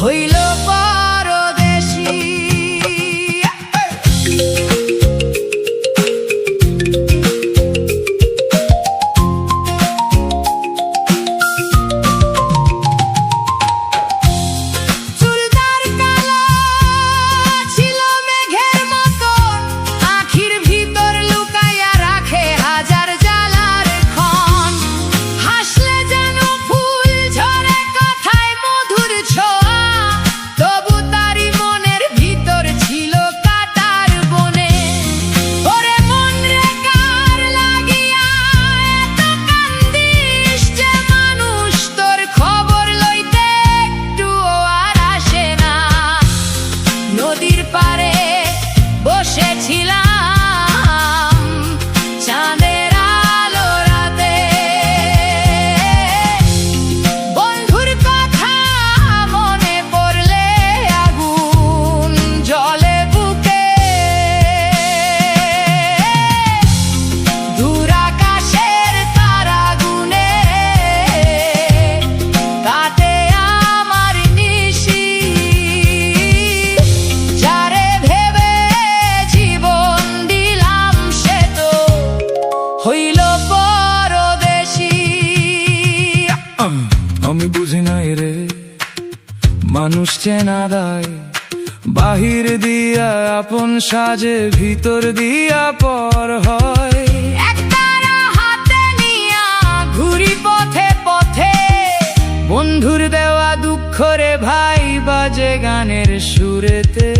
হইল পরদেশী। নদীর পারে বসেছিলাম চাঁদের আলো রাতে, বন্ধুর কথা মনে পড়লে আগুন জ্বলে বুকে। দূর আকাশের তারা গুনে কাটে আমার নিশি, হইল পরদেশী। আমি বুঝি নাই রে মানুষ চেনা দায়, বাহির দিয়া আপন সাজে ভিতর দিয়া পর হয়। একতারা হাতে নিয়া ঘুরি পথে পথে, বন্ধুর দেওয়া দুঃখ রে ভাই বাজে গানের সুরেতে।